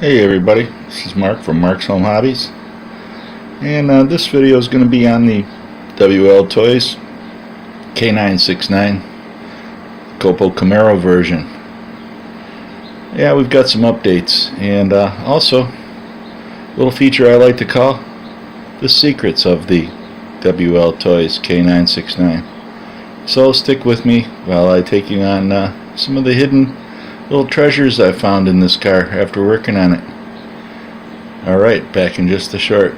Hey everybody, this is Mark from Mark's Home Hobbies, and this video is going to be on the Wltoys K969 Copo Camaro version. Yeah, we've got some updates, and also a little feature I like to call the secrets of the Wltoys K969. So stick with me while I take you on some of the hidden little treasures I found in this car after working on it. Alright, back in just a short.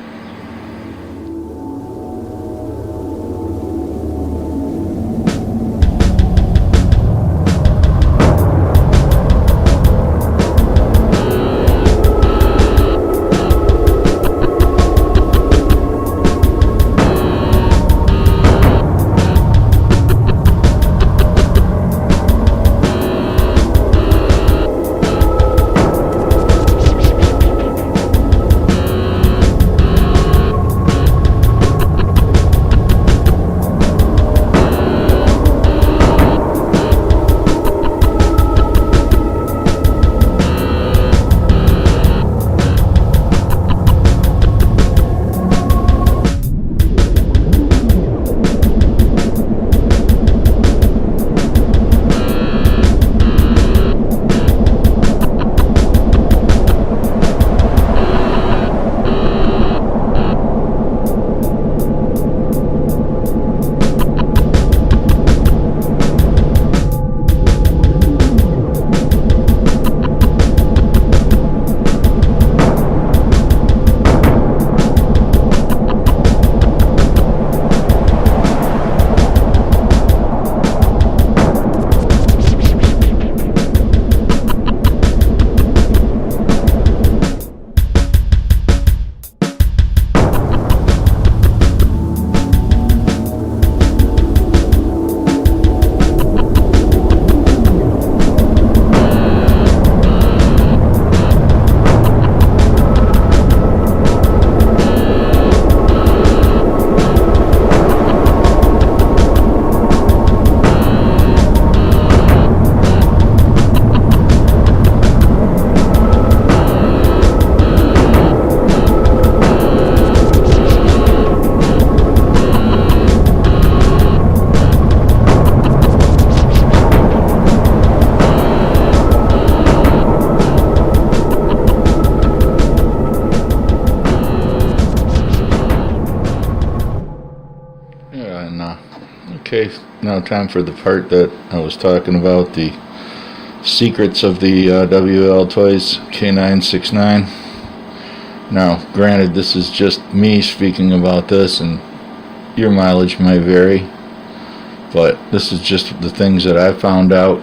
Okay, now time for the part that I was talking about, the secrets of the Wltoys K969. Now, granted, this is just me speaking about this, and your mileage might vary, but this is just the things that I found out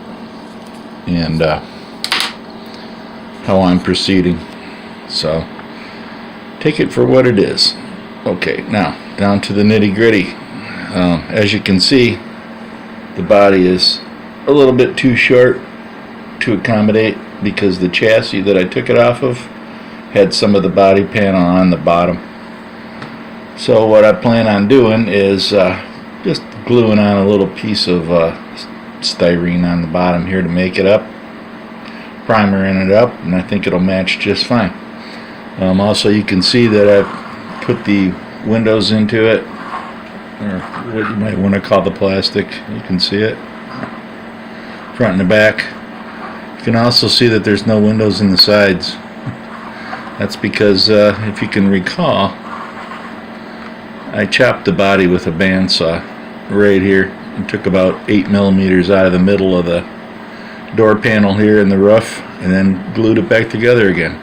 and how I'm proceeding. So, take it for what it is. Okay, now, down to the nitty-gritty. As you can see, the body is a little bit too short to accommodate because the chassis that I took it off of had some of the body panel on the bottom. So what I plan on doing is just gluing on a little piece of styrene on the bottom here to make it up, primering it up, and I think it'll match just fine. Also, you can see that I've put the windows into it, or what you might want to call the plastic. You can see it front and the back. You can also see that there's no windows in the sides. That's because if you can recall, I chopped the body with a bandsaw right here and took about 8 millimeters out of the middle of the door panel here in the roof and then glued it back together again.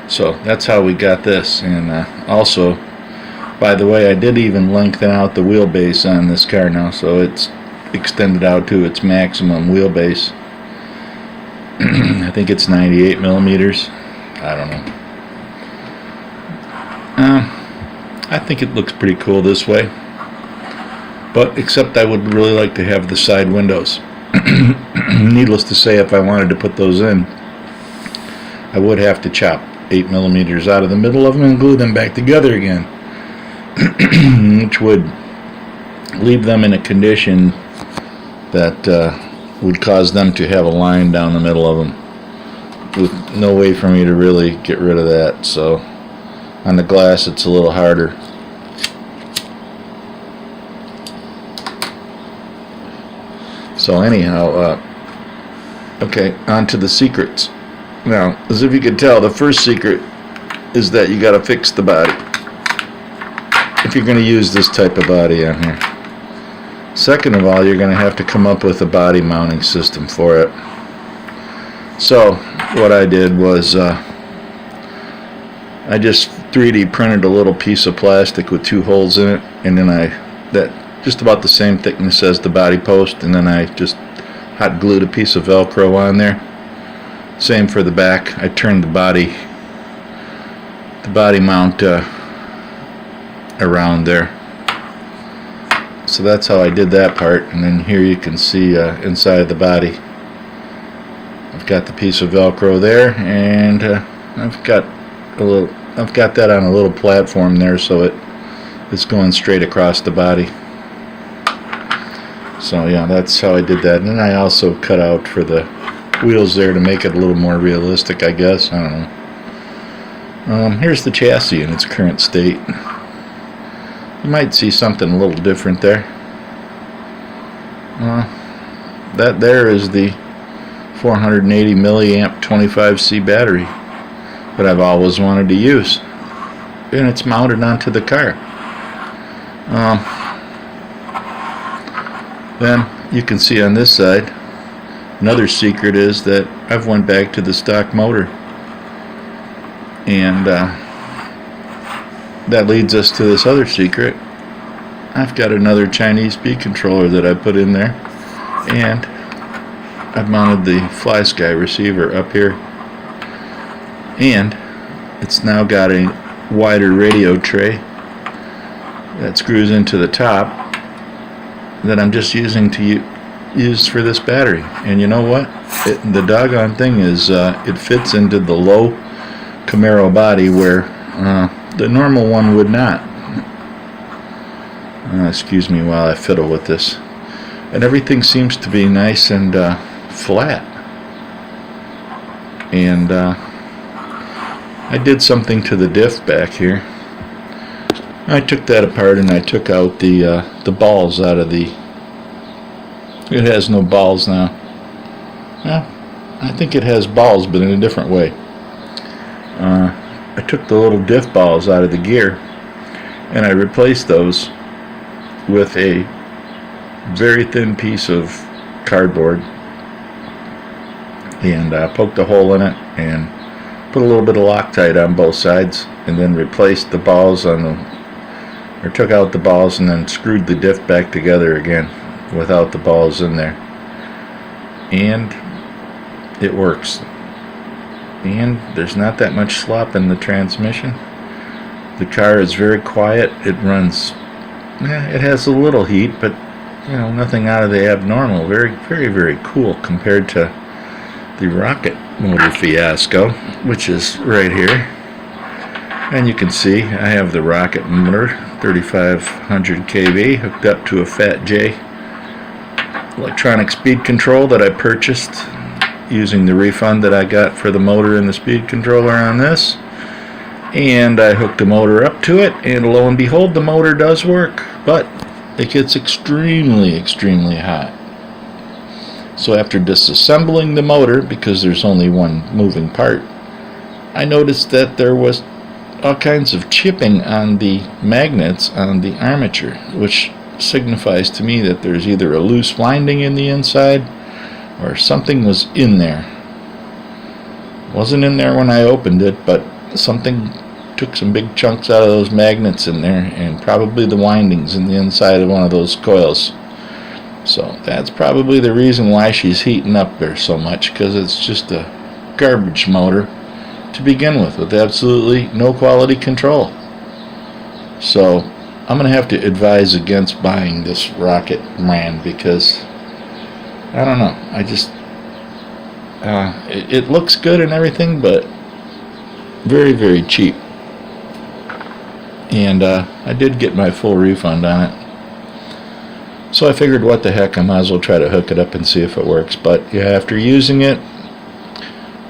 So that's how we got this. And also, by the way, I did even lengthen out the wheelbase on this car now, so it's extended out to its maximum wheelbase. I think it's 98 millimeters. I don't know. I think it looks pretty cool this way, but except I would really like to have the side windows. Needless to say, if I wanted to put those in, I would have to chop 8 millimeters out of the middle of them and glue them back together again. Which would leave them in a condition that would cause them to have a line down the middle of them. with no way for me to really get rid of that. So on the glass it's a little harder. So anyhow, okay, on to the secrets. Now, as if you could tell, the first secret is that you got to fix the body if you're going to use this type of body on here. Second of all, you're going to have to come up with a body mounting system for it. So what I did was I just 3D printed a little piece of plastic with 2 holes in it, and then that just about the same thickness as the body post, and then I just hot glued a piece of Velcro on there. Same for the back. I turned the body mount around there. So that's how I did that part. And then here you can see inside the body. I've got the piece of Velcro there, and I've got that on a little platform there, so it's going straight across the body. So yeah, that's how I did that. And then I also cut out for the wheels there to make it a little more realistic, I guess. I don't know. Here's the chassis in its current state. You might see something a little different there. That there is the 480 milliamp 25C battery that I've always wanted to use, and it's mounted onto the car. Then you can see on this side, another secret is that I've went back to the stock motor, and that leads us to this other secret. I've got another Chinese speed controller that I put in there, and I've mounted the FlySky receiver up here, and it's now got a wider radio tray that screws into the top that I'm just using to use for this battery. And you know what? The doggone thing is it fits into the low Camaro body where the normal one would not. Excuse me while I fiddle with this. And everything seems to be nice and flat. And I did something to the diff back here. I took that apart and I took out the balls out of the... It has no balls now. Well, I think it has balls, but in a different way. I took the little diff balls out of the gear and I replaced those with a very thin piece of cardboard, and poked a hole in it and put a little bit of Loctite on both sides, and then replaced the balls or took out the balls and then screwed the diff back together again without the balls in there, and it works. And there's not that much slop in the transmission. The car is very quiet. It runs, it has a little heat, but you know, nothing out of the abnormal. Very, very, very cool compared to the rocket motor fiasco, which is right here. And you can see I have the rocket motor, 3500 kV, hooked up to a Fat J electronic speed control that I purchased using the refund that I got for the motor and the speed controller on this. And I hooked the motor up to it, and lo and behold, the motor does work, but it gets extremely, extremely hot. So after disassembling the motor, because there's only one moving part, I noticed that there was all kinds of chipping on the magnets on the armature, which signifies to me that there's either a loose winding in the inside or something was in there. Wasn't in there when I opened it, but something took some big chunks out of those magnets in there, and probably the windings in the inside of one of those coils. So that's probably the reason why she's heating up there so much, because it's just a garbage motor to begin with absolutely no quality control. So I'm going to have to advise against buying this rocket brand, because I don't know, I just it looks good and everything, but very, very cheap. And I did get my full refund on it. So I figured, what the heck, I might as well try to hook it up and see if it works. But yeah, after using it,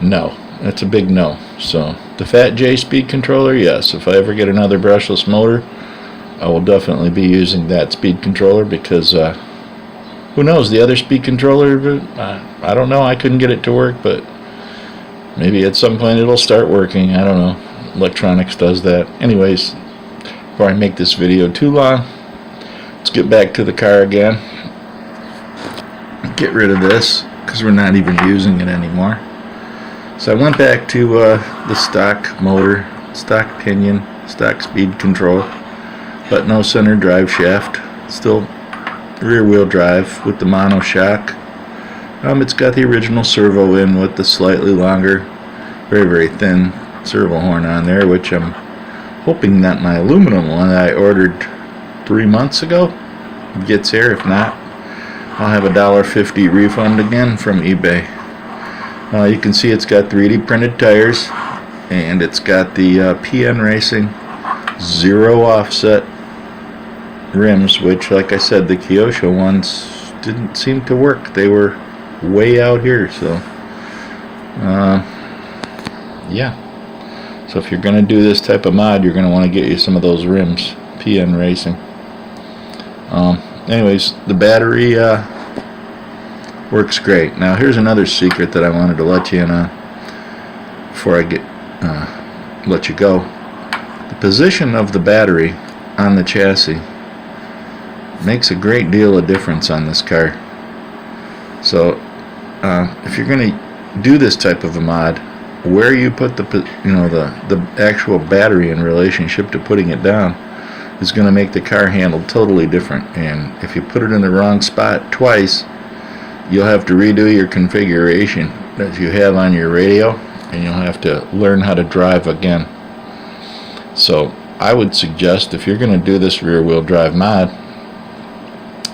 no. that's a big no. So the Fat J speed controller, yes. If I ever get another brushless motor, I will definitely be using that speed controller, because who knows, the other speed controller, I don't know, I couldn't get it to work, but maybe at some point it'll start working. I don't know. Electronics does that. Anyways, before I make this video too long, let's get back to the car again. Get rid of this, because we're not even using it anymore. So I went back to the stock motor, stock pinion, stock speed control, but no center drive shaft. Still rear wheel drive with the mono shock. It's got the original servo in with the slightly longer, very, very thin servo horn on there, which I'm hoping that my aluminum one that I ordered 3 months ago gets here. If not, I'll have a $1.50 refund again from eBay. You can see it's got 3D printed tires, and it's got the PN Racing zero offset rims, which, like I said, the Kyosho ones didn't seem to work. They were way out here. So yeah, so if you're gonna do this type of mod, you're gonna want to get you some of those rims, PN Racing. Anyways, the battery works great. Now here's another secret that I wanted to let you in on before I let you go. The position of the battery on the chassis makes a great deal of difference on this car. So if you're going to do this type of a mod, where you put the actual battery in relationship to putting it down is going to make the car handle totally different. And if you put it in the wrong spot twice, you'll have to redo your configuration that you have on your radio, and you'll have to learn how to drive again. So I would suggest, if you're going to do this rear wheel drive mod,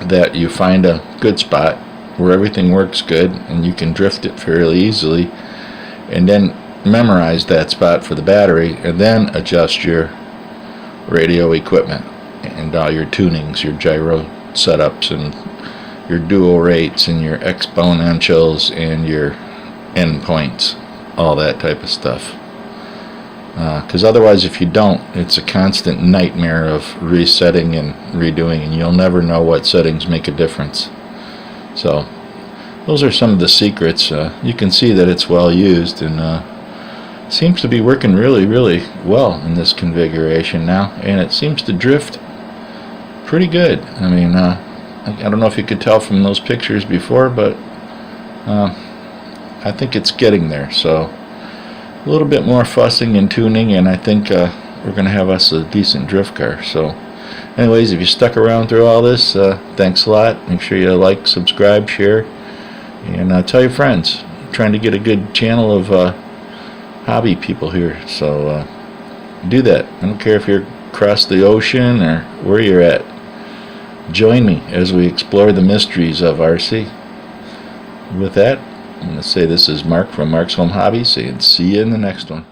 that you find a good spot where everything works good and you can drift it fairly easily, and then memorize that spot for the battery, and then adjust your radio equipment and all your tunings, your gyro setups, and your dual rates, and your exponentials, and your endpoints, all that type of stuff. Because otherwise, if you don't, it's a constant nightmare of resetting and redoing, and you'll never know what settings make a difference. So those are some of the secrets. You can see that it's well used, and seems to be working really, really well in this configuration now, and it seems to drift pretty good. I mean, I don't know if you could tell from those pictures before, but I think it's getting there. So a little bit more fussing and tuning, and I think we're going to have us a decent drift car. So anyways, if you stuck around through all this, thanks a lot. Make sure you like, subscribe, share, and tell your friends. I'm trying to get a good channel of hobby people here, so do that. I don't care if you're across the ocean or where you're at. Join me as we explore the mysteries of RC. With that, I'm going to say this is Mark from Mark's Home Hobbies, and see you in the next one.